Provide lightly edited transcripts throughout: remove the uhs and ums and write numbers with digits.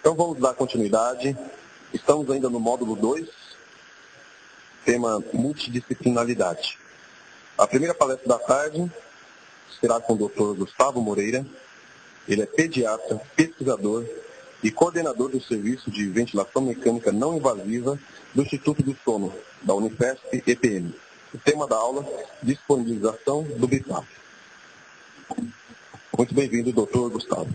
Então vamos dar continuidade. Estamos ainda no módulo 2, tema multidisciplinaridade. A primeira palestra da tarde será com o Dr. Gustavo Moreira. Ele é pediatra, pesquisador e coordenador do Serviço de Ventilação Mecânica Não Invasiva do Instituto do Sono, da Unifesp EPM. O tema da aula, disponibilização do BiPAP. Muito bem-vindo, Dr. Gustavo.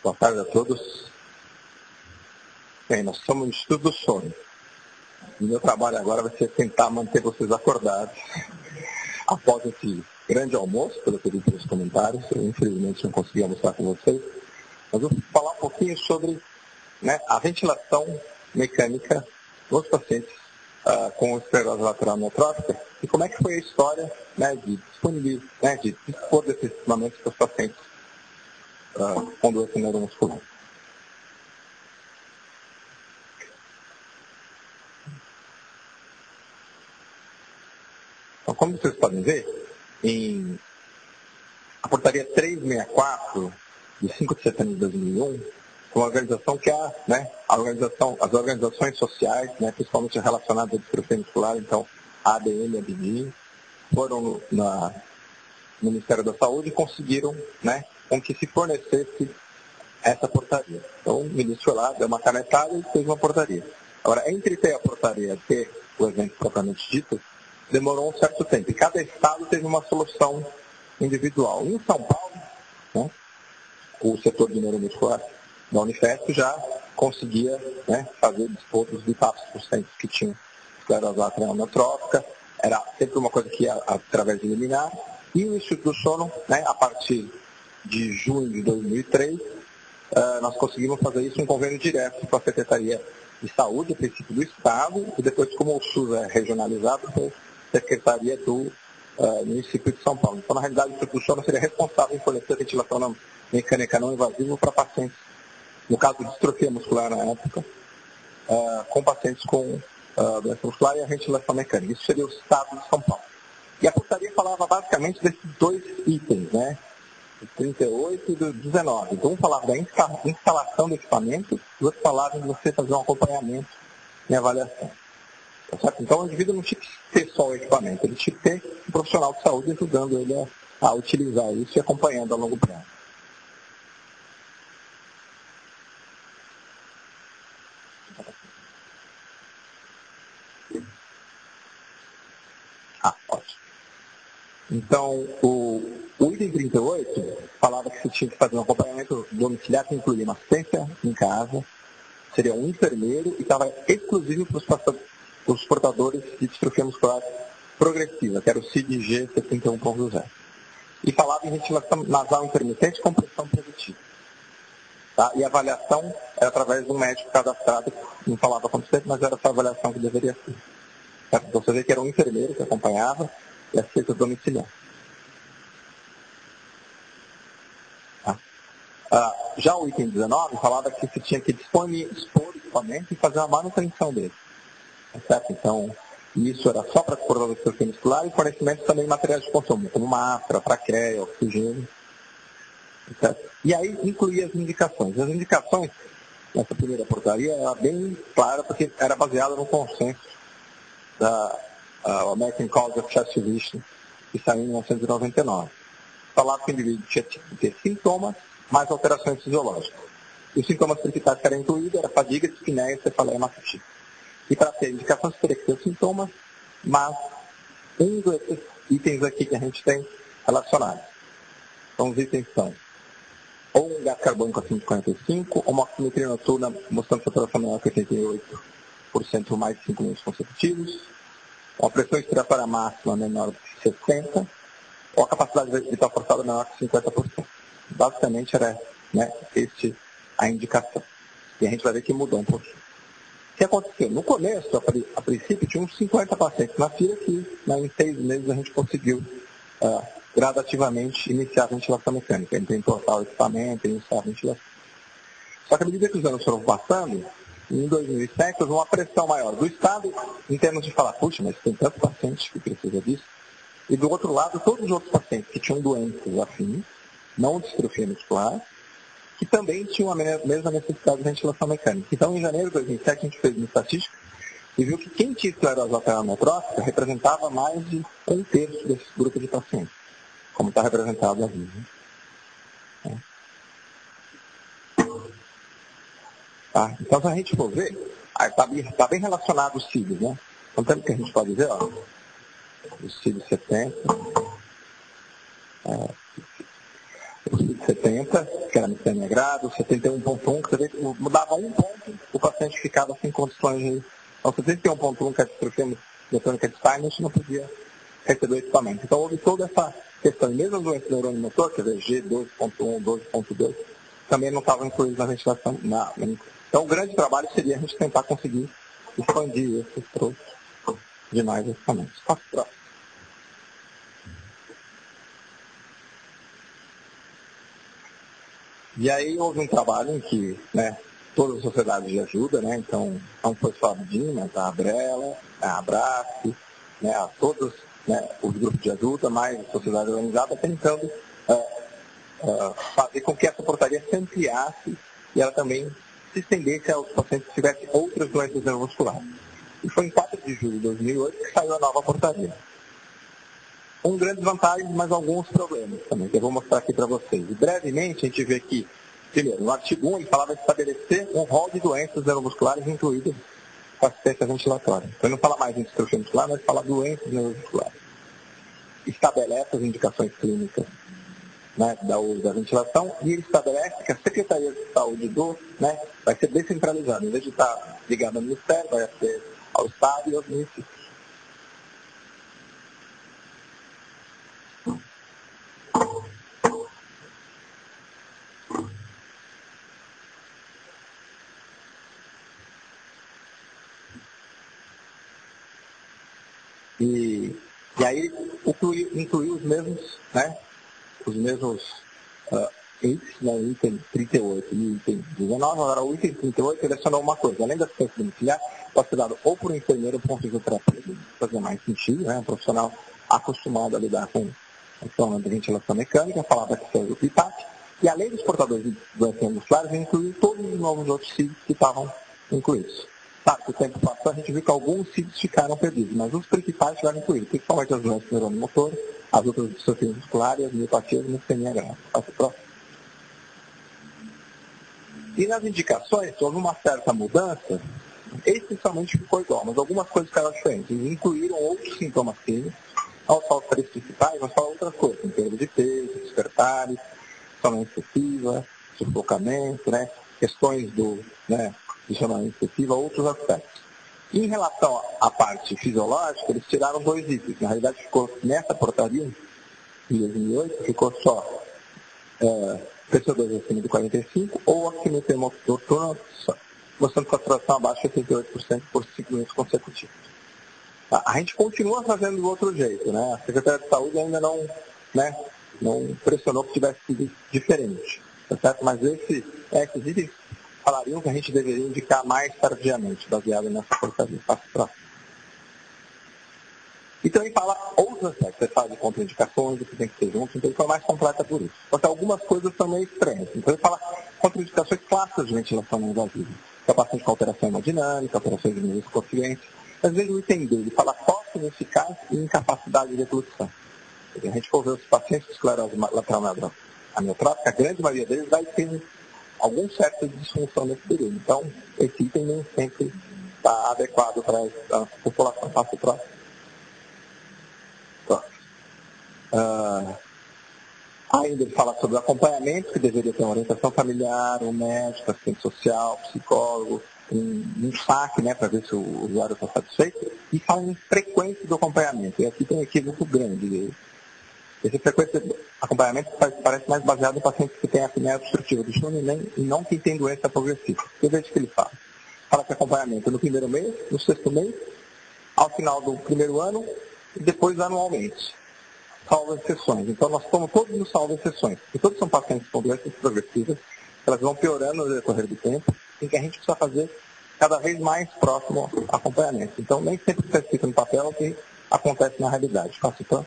Boa tarde a todos. Bem, nós somos o Instituto do Sono. O meu trabalho agora vai ser tentar manter vocês acordados após esse grande almoço, pelo que eu vi pelos comentários. Eu, infelizmente, não consegui almoçar com vocês. Mas eu vou falar um pouquinho sobre a ventilação mecânica dos pacientes com esclerose lateral amiotrófica e como é que foi a história de disponibilizar, de dispor desses equipamentos para os pacientes com doença neuromuscular. Então, como vocês podem ver, a portaria 364, de 5 de setembro de 2001, uma organização que as organizações sociais, principalmente relacionadas à distrofia muscular, então a ADM e a BD, foram no Ministério da Saúde e conseguiram com que se fornecesse essa portaria. Então o ministro foi lá, deu uma canetada e fez uma portaria. Agora, entre ter a portaria e ter o evento propriamente dito, demorou um certo tempo. E cada estado teve uma solução individual. Em São Paulo, o setor de neuromuscular da Unifesp já conseguia fazer dispor dos BiPAPs para os pacientes que tinham esclerose lateral amiotrófica. Era sempre uma coisa que ia através de liminar. E o Instituto do Sono, a partir de junho de 2003, nós conseguimos fazer isso em convênio direto com a Secretaria de Saúde, a princípio do Estado, e depois, como o SUS é regionalizado, foi a Secretaria do município de São Paulo. Então, na realidade, o Instituto do Sono seria responsável em fornecer ventilação mecânica não invasiva para pacientes, no caso de distrofia muscular na época, com pacientes com doença muscular e a ventilação mecânica. Isso seria o Estado de São Paulo. E a portaria falava basicamente desses dois itens, do 38 e do 19. Então, um falava da instalação do equipamento e o outro falava de você fazer um acompanhamento e avaliação. Tá certo? Então, o indivíduo não tinha que ter só o equipamento, ele tinha que ter um profissional de saúde ajudando ele a utilizar isso e acompanhando a longo prazo. Ótimo. Então, o item 38 falava que você tinha que fazer um acompanhamento domiciliar que incluía uma assistência em casa, seria um enfermeiro e estava exclusivo para os portadores de distrofia muscular progressiva, que era o CID-G 71.0. E falava em ventilação nasal intermitente com pressão positiva. Tá? E a avaliação era através de um médico cadastrado, que não falava quanto tempo, mas era essa avaliação que deveria ser. Certo? Então você vê que era um enfermeiro que acompanhava e assistência domiciliar. Já o item 19 falava que você tinha que expor o equipamento e fazer a manutenção dele. Certo? Então, isso era só para a portador de distrofia muscular e fornecimento também de materiais de consumo, como máscara, traqueia, oxigênio. Certo? E aí incluía as indicações. As indicações, nessa primeira portaria, era bem clara porque era baseada no consenso da American College of Chest Physicians, que saiu em 1999. Falava que o indivíduo tinha que ter sintomas mais alterações fisiológicas. E os sintomas principais que eram incluídos eram fadiga, dispneia, cefaleia e mastite. E para ter indicações, teria que ter os sintomas, mas um desses itens aqui que a gente tem relacionados. Então, os itens são ou um gás carbônico acima de 45, ou uma oximetria noturna mostrando saturação menor que 88% por mais de 5 minutos consecutivos, uma pressão expiratória máxima menor que 60, ou a capacidade vital forçada menor que 50%. Basicamente era a indicação. E a gente vai ver que mudou um pouquinho. que aconteceu? No começo, a princípio, tinha uns 50 pacientes na fila que, em 6 meses, a gente conseguiu gradativamente iniciar a ventilação mecânica. Então, importar o equipamento, iniciar a ventilação. Só que à medida que os anos foram passando, em 2007, houve uma pressão maior do Estado, em termos de falar, puxa, mas tem tantos pacientes que precisam disso. E do outro lado, todos os outros pacientes que tinham doenças afins, não distrofia muscular, que também tinham a mesma necessidade de ventilação mecânica. Então, em janeiro de 2007, a gente fez uma estatística e viu que quem tinha esclerose lateral amiotrófica representava mais de 1/3 desse grupo de pacientes, como está representado ali. Né? Tá? Então, se a gente for ver, está bem relacionado os cílios, né? Então, pelo que a gente pode ver, ó, os cílios 70, o cílio 70, que era micrania grado, 71.1, que você vê que mudava 1 ponto, o paciente ficava sem condições de... Então, 71.1, que é a distrofia mecânica de Stein, a gente não podia receber o equipamento. Então, houve toda essa questão. E mesmo as doenças do neurônio motor, quer dizer, G12.1, 12.2, também não estavam incluídos na ventilação. Então, o grande trabalho seria a gente tentar conseguir expandir esses para demais equipamentos. Passo próximo. E aí houve um trabalho em que, todas as sociedades de ajuda, então não foi só a BDIN, mas a Abrela, a Abrace, a todos os grupos de ajuda, mais a sociedade organizada, tentando fazer com que essa portaria se ampliasse e ela também se estendesse aos pacientes que tivessem outras doenças neuromusculares. E foi em 4 de julho de 2008 que saiu a nova portaria. Com grandes vantagens, mas alguns problemas também, que eu vou mostrar aqui para vocês. E brevemente a gente vê que, primeiro, no artigo 1 ele falava de estabelecer um rol de doenças neuromusculares incluídas com assistência ventilatória. Então ele não fala mais em distrofia muscular, mas fala doenças neuromusculares. Estabelece as indicações clínicas da uso da ventilação e ele estabelece que a Secretaria de Saúde vai ser descentralizada. Em vez de estar ligada ao Ministério, vai ser ao Estado e aos municípios. E aí incluiu os mesmos itens, o item 38 e o item 19. Agora, o item 38 ele adicionou uma coisa. Além da assistência domiciliar, pode ser dado ou por um enfermeiro ou por um fisioterapeuta, para fazer mais sentido, um profissional acostumado a lidar com o problema de ventilação mecânica, falava que seja o PIPAC. E além dos portadores de doenças musculares, incluiu todos os novos outros cílios que estavam incluídos. Claro, que o tempo passou, a gente viu que alguns cílios ficaram perdidos, mas os principais ficaram incluídos, principalmente as doenças do neurônio motor, as outras distrofias musculares, as miopatias e micrania grave. Passo próximo. E nas indicações, houve uma certa mudança, essencialmente ficou igual, mas algumas coisas ficaram diferentes. Eles incluíram outros sintomas clínicos, não só os 3 principais, mas só outras coisas, como perda de peso, despertares, sono excessiva, sufocamento, questões do sono excessiva, outros aspectos. Em relação à parte fisiológica, eles tiraram 2 itens. Na realidade, ficou nessa portaria, em 2008, ficou só PCO2 acima de 45 ou oxímetro noturno mostrando saturação abaixo de 88% por 5 minutos consecutivos. A gente continua fazendo do outro jeito, A Secretaria de Saúde ainda não pressionou que tivesse sido diferente, tá certo? Mas esses itens falariam que a gente deveria indicar mais tardiamente, baseado nessa portaria. Passo próximo. E também fala outros aspectos, ele fala de contraindicações, o que tem que ser junto, então ele foi mais completa por isso. Só que algumas coisas são meio estranhas. Então ele fala contraindicações clássicas de ventilação não invasiva. É paciente com alteração hemodinâmica, alterações de nível de consciência. Às vezes o item dele fala tosse ineficaz e incapacidade de declução. Se a gente for ver os pacientes com esclerose lateral amiotrófica, a grande maioria deles vai ter algum certo de disfunção nesse período. Então, esse item nem sempre está adequado para a população. Passo próximo. Ainda ele fala sobre o acompanhamento, que deveria ter uma orientação familiar, um médico, assistente social, psicólogo, um saque, para ver se o usuário está satisfeito, e fala em frequência do acompanhamento. E aqui tem um equívoco grande. Essa frequência de acompanhamento parece mais baseado em pacientes que têm apneia obstrutiva do sono e não quem tem doença progressiva. Eu vejo que ele fala. fala que acompanhamento no primeiro mês, no sexto mês, ao final do primeiro ano e depois anualmente. Salvo exceções. Então, nós estamos todos no salvo exceções. E todos são pacientes com doenças progressivas, elas vão piorando no decorrer do tempo, em que a gente precisa fazer cada vez mais próximo acompanhamento. Então, nem sempre está escrito no papel o que acontece na realidade. Então,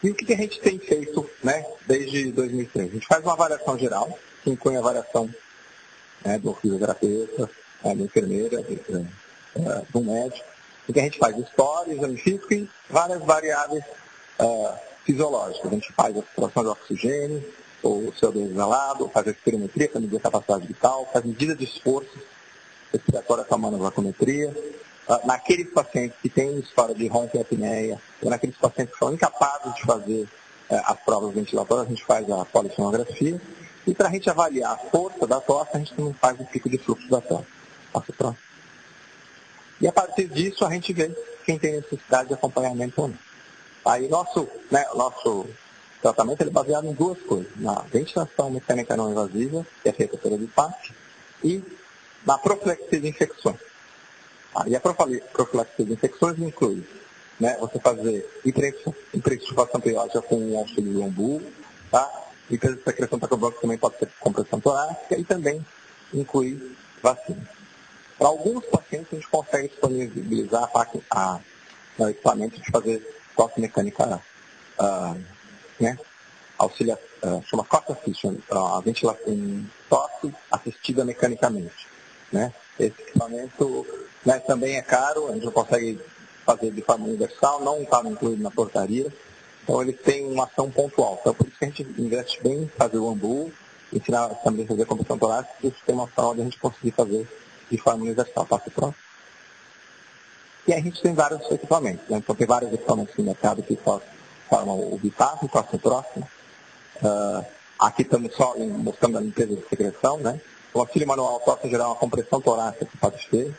e o que a gente tem feito, né, desde 2003? A gente faz uma avaliação geral, que inclui a avaliação, né, do fisioterapeuta, da enfermeira, do médico, em que a gente faz história, exame físico e várias variáveis fisiológicas. A gente faz a saturação de oxigênio, o CO2 exalado, faz a espirometria para medir a capacidade vital, faz medida de esforço respiratória com a manovacometria. Naqueles pacientes que têm história de ronco-apneia, ou naqueles pacientes que são incapazes de fazer as provas ventilatórias, a gente faz a polissonografia. E para a gente avaliar a força da tosse, a gente também faz o pico de fluxo da tosse. Passa próximo. E a partir disso, a gente vê quem tem necessidade de acompanhamento ou não. Aí nosso tratamento ele é baseado em duas coisas. Na ventilação mecânica não invasiva, que é feita pelo BiPAP, e na profilaxia de infecções. E a profilaxia de infecções inclui, né, você fazer hiperentubação periódica com o auxílio do umbu, tá? Hipersecreção tacobronca também pode ser compressão torácica e também inclui vacina. Para alguns pacientes a gente consegue disponibilizar o equipamento de fazer tosse mecânica, né, chama tosse assistida, a ventilação tosse assistida mecanicamente. Né? Esse equipamento, né, também é caro, a gente não consegue fazer de forma universal, não está incluído na portaria, então ele tem uma ação pontual. Então por isso que a gente investe bem em fazer o AMBU, ensinar também a fazer a compressão torácica, e isso tem uma forma de a gente conseguir fazer de forma universal. Passa próximo. E aí a gente tem vários equipamentos, né? Então tem vários equipamentos no mercado que formam o BiPAP, passa próximo. Aqui estamos só mostrando a limpeza de secreção, né? O auxílio manual tosse gerar uma compressão torácica que pode ter.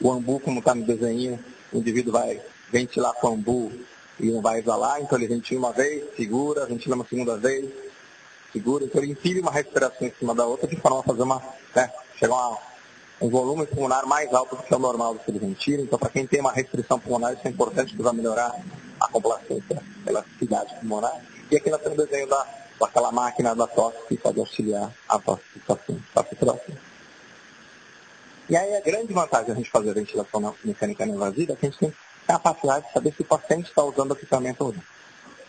O AMBU, como está no desenho, o indivíduo vai ventilar com o AMBU e não vai exalar, então ele ventila uma vez, segura, ventila uma segunda vez, segura, então ele empilha uma respiração em cima da outra de forma a fazer chegar a um volume pulmonar mais alto do que é o normal do que ele ventila. Então, para quem tem uma restrição pulmonar, isso é importante, que vai melhorar a complacência, a elasticidade pulmonar. E aqui nós temos o desenho daquela máquina da tosse que pode auxiliar a tosse do paciente. Passo próximo. E aí a grande vantagem de a gente fazer a ventilação mecânica não invasiva é que a gente tem capacidade de saber se o paciente está usando o equipamento ou não.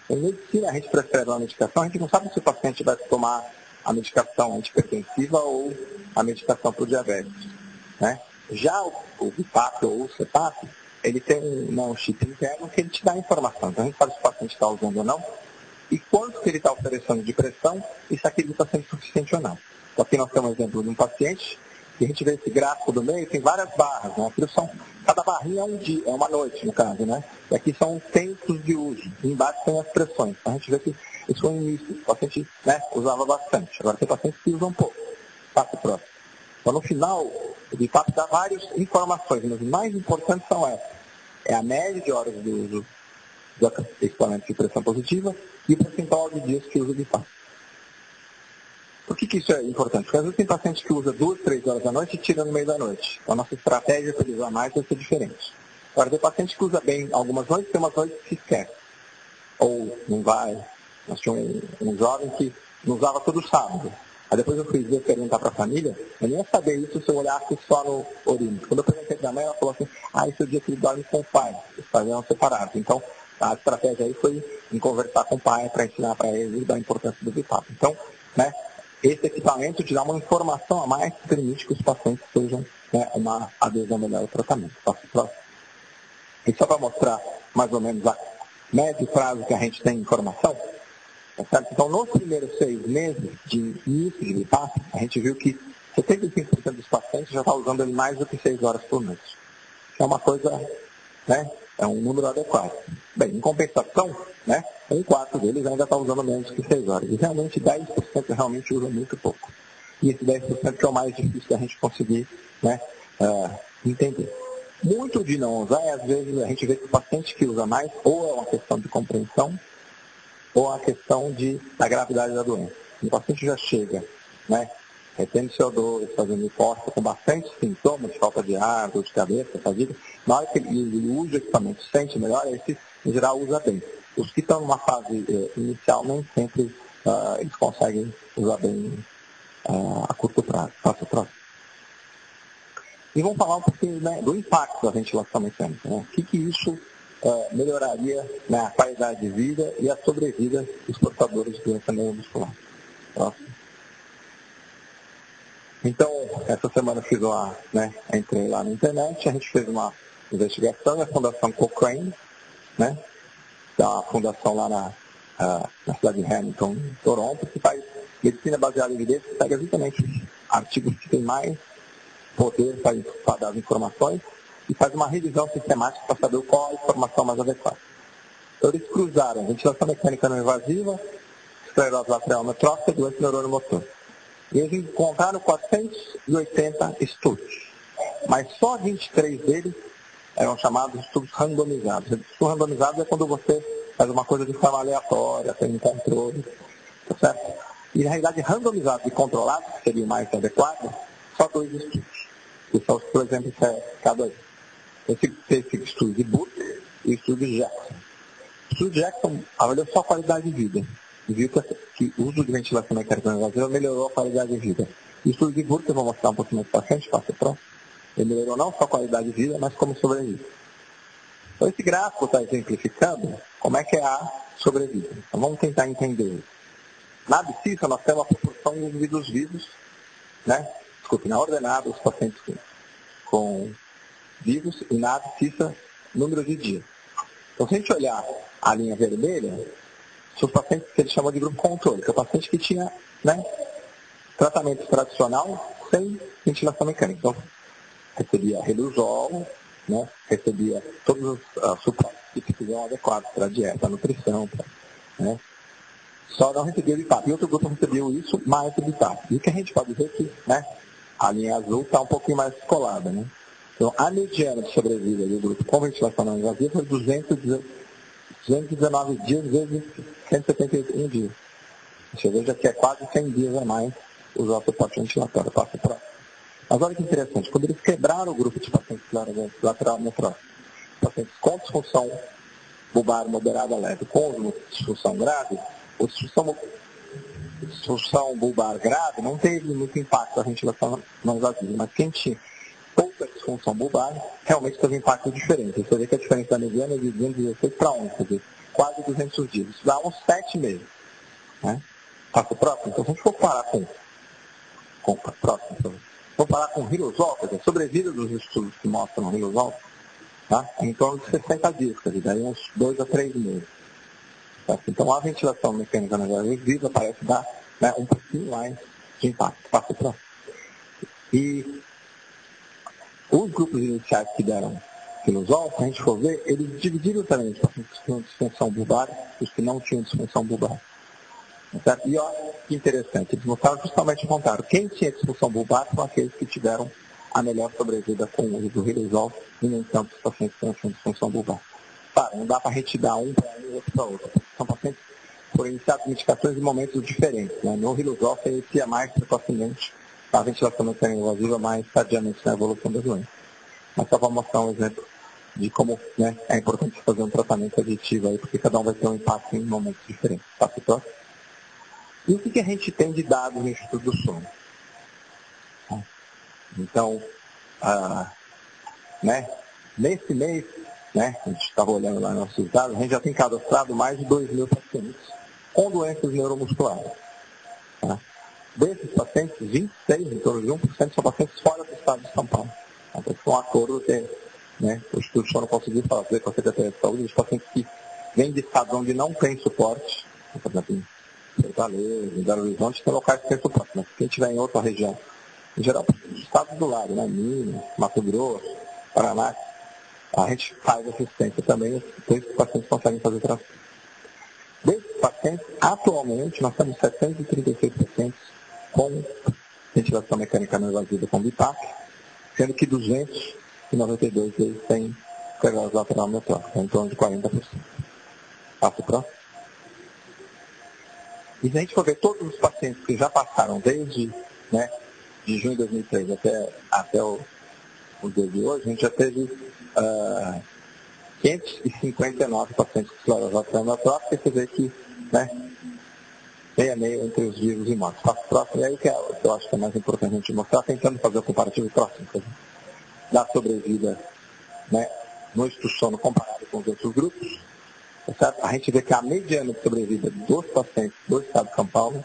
Em medicina, a gente prescreve uma medicação, a gente não sabe se o paciente vai tomar a medicação antipertensiva ou a medicação para o diabetes. Né? Já o BiPAP ou o CPAP, ele tem um chip interno que ele te dá informação. Então a gente sabe se o paciente está usando ou não, e quanto que ele está oferecendo de pressão e se aquilo está sendo suficiente ou não. Então aqui nós temos um exemplo de um paciente, que a gente vê esse gráfico do meio, tem várias barras, né? Cada barrinha é um dia, é uma noite no caso, né? E aqui são tempos de uso, e embaixo tem as pressões. Então a gente vê que isso foi um início, o paciente, né, usava bastante, agora tem pacientes que usam um pouco. Passo próximo. Então no final, o BiPAP dá várias informações, mas as mais importantes são essas. É a média de horas de uso do equipamento de pressão positiva e o percentual de dias que usa o BiPAP. Por que isso é importante? Porque às vezes tem paciente que usa 2, 3 horas da noite e tira no meio da noite. Então a nossa estratégia para ele usar mais vai ser diferente. Agora tem paciente que usa bem algumas noites, tem umas noites que esquece. Ou não vai. Nós tínhamos um jovem que não usava todo sábado. Aí depois eu fui perguntar para a família, eu nem ia saber isso se eu olhasse só no urino. Quando eu perguntei para a mãe, ela falou assim, esse é o dia que ele dorme com o pai. Os pais eram separados. Então a estratégia aí foi em conversar com o pai para ensinar para ele da importância do BiPAP. Então, né, esse equipamento te dá uma informação a mais que permite que os pacientes sejam, né, uma adesão melhor ao tratamento. E só para mostrar mais ou menos a médio prazo que a gente tem informação, tá certo? Então, nos primeiros 6 meses de início de BiPAP, a gente viu que 75% dos pacientes já estão usando ele mais do que 6 horas por noite. Que é uma coisa, né, é um número adequado. Bem, em compensação, né, 1/4 deles ainda está usando menos que 6 horas. E realmente 10% realmente usa muito pouco. E esse 10% que é o mais difícil da gente conseguir, né, entender. Muito de não usar, às vezes a gente vê que o paciente que usa mais, ou é uma questão de compreensão, ou é uma questão da gravidade da doença. O paciente já chega, né, retendo CO2, fazendo hipóxia, com bastante sintomas de falta de ar, dor de cabeça, fadiga, na hora que ele usa o equipamento, sente melhor, esse, em geral, usa bem. Os que estão numa fase inicial, nem sempre eles conseguem usar bem a curto prazo. Passa o próximo. E vamos falar um pouquinho, né, do impacto da ventilação mecânica. Né? O que isso melhoraria, né, a qualidade de vida e a sobrevida dos portadores de doença neuromuscular. Próximo. Então, essa semana eu fiz entrei lá na internet, a gente fez uma investigação da Fundação Cochrane, né, da fundação lá na cidade de Hamilton, em Toronto, que faz medicina baseada em evidência, que pega exatamente os artigos que têm mais poder para dar as informações e faz uma revisão sistemática para saber qual a informação mais adequada. Então, eles cruzaram ventilação mecânica não invasiva, esclerose lateral amiotrófica e doença neuromotor. E eles encontraram 480 estudos, mas só 23 deles eram chamados estudos randomizados. Estudo randomizado é quando você faz uma coisa de forma aleatória, tem um controle, tá certo? E na realidade, randomizado e controlado, que seria o mais adequado, só 2 estudos. Que são, por exemplo, cada um. Esse estudo de Butler e o estudo de Jackson. O estudo de Jackson avaliou só a qualidade de vida. E viu que o uso de ventilação mecânica não invasiva melhorou a qualidade de vida. E o estudo de Butler, eu vou mostrar um pouquinho mais para frente, passa pronto. Ele melhorou não só a qualidade de vida, mas como sobrevida. Então, esse gráfico está exemplificando como é que é a sobrevida. Então, vamos tentar entender. Na abscissa, nós temos a proporção de indivíduos vivos, né? Desculpe, na ordenada, os pacientes com vivos, e na abscissa, número de dias. Então, se a gente olhar a linha vermelha, são os pacientes que eles chamam de grupo controle, que é o paciente que tinha, né, tratamento tradicional sem ventilação mecânica. Então, recebia Riluzol, né, recebia todos os suportes que seriam adequados para a dieta, para a nutrição, né, só não recebia o BiPAP. E outro grupo recebeu isso, mais o BiPAP. E o que a gente pode ver que, né, a linha azul está um pouquinho mais descolada, né. Então, a mediana de sobrevida do grupo com ventilação não invasiva foi 219 dias vezes 171 dias. Você veja que é quase 100 dias a mais usar o suporte ventilatório. Passa para. Mas olha que interessante, quando eles quebraram o grupo de pacientes lateral amiotrófica, pacientes com disfunção bulbar moderada leve, com disfunção grave, ou disfunção bulbar grave não teve muito impacto na ventilação não invasiva, mas quem tinha pouca disfunção bulbar realmente teve um impacto diferente. Você vê que a diferença da mediana é de 216 para 11, quer dizer, quase 200 dias. Isso dá uns 7 meses. Né? Passa o próximo? Então, se a gente for parar vou parar com Riluzol, quer dizer, sobrevida dos estudos que mostram o Riluzol, tá? Em torno de 60 dias, quer dizer, daí uns 2 a 3 meses. Tá? Então, a ventilação mecânica na viva parece dar, né, um pouquinho mais de impacto. Passa o próximo. E os grupos iniciais que deram Riluzol, se a gente for ver, eles dividiram também os pacientes que tinham disfunção bulbar e os que não tinham disfunção bulbar. Certo? E olha que interessante, eles mostraram justamente o contrário. Quem tinha disfunção bulbar são aqueles que tiveram a melhor sobrevida com o uso do Riluzol e nem tanto os pacientes que não tinham disfunção bulbar. Claro, não dá para a gente dar um para um e outro para outro. São pacientes que foram iniciados medicações em momentos diferentes. Né? No Riluzol, você inicia mais precocemente, a ventilação mecânica invasiva mais tardiamente na evolução da doença. Mas só para mostrar um exemplo de como, né, é importante fazer um tratamento aditivo aí, porque cada um vai ter um impacto em momentos diferentes. Passa o próximo. E o que a gente tem de dados no Instituto do Sono? Então, né, nesse mês, né, a gente estava olhando lá nos nossos dados, a gente já tem cadastrado mais de 2.000 pacientes com doenças neuromusculares. Tá? Desses pacientes, 26, em torno de 1%, são pacientes fora do estado de São Paulo. Então, foi um acordo que, né, o Instituto do Sono conseguiu fazer com a Secretaria de Saúde, os pacientes que vêm de estados onde não tem suporte, por exemplo, Fortaleza, em Belo Horizonte, tem locais que tem suporte, mas quem estiver em outra região, em geral, estados do lado, né? Minas, Mato Grosso, Paraná, a gente faz assistência também, então esses pacientes conseguem fazer tratamento. Desses pacientes, atualmente, nós temos 736 pacientes com ventilação mecânica não invasiva com BiPAP, sendo que 292 deles têm esclerose lateral amiotrófica, em torno de 40%. Passo próximo. E se a gente for ver todos os pacientes que já passaram desde, né, de junho de 2003 até o dia de hoje, a gente já teve 559 pacientes com esclerose atrofia, quer dizer que, né, meio a meio entre os vivos e mortos. Passo próximo, e aí que eu acho que é mais importante a gente mostrar, tentando fazer o comparativo próximo, da sobrevida, né, no estudo sono comparado com os outros grupos, certo? A gente vê que a mediana de sobrevida dos pacientes do estado de São Paulo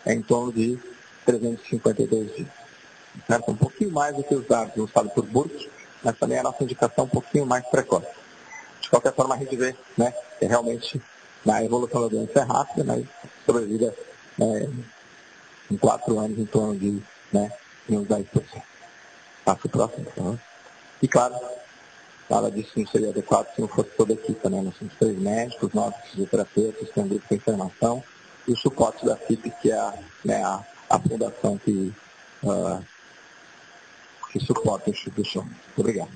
é em torno de 352 dias. Certo? Um pouquinho mais do que os dados usados por Burke, mas também a nossa indicação um pouquinho mais precoce. De qualquer forma, a gente vê, né, que realmente a evolução da doença é rápida, mas sobrevida em 4 anos em torno de, né, uns 10%. Passa o próximo, por favor. E claro, nada disso não seria adequado se não fosse toda a equipe, né? Nós somos 3 médicos, 9 fisioterapeutas, tem um grupo de informação e o suporte da FIP, que é a fundação que suporta a instituição. Muito obrigado.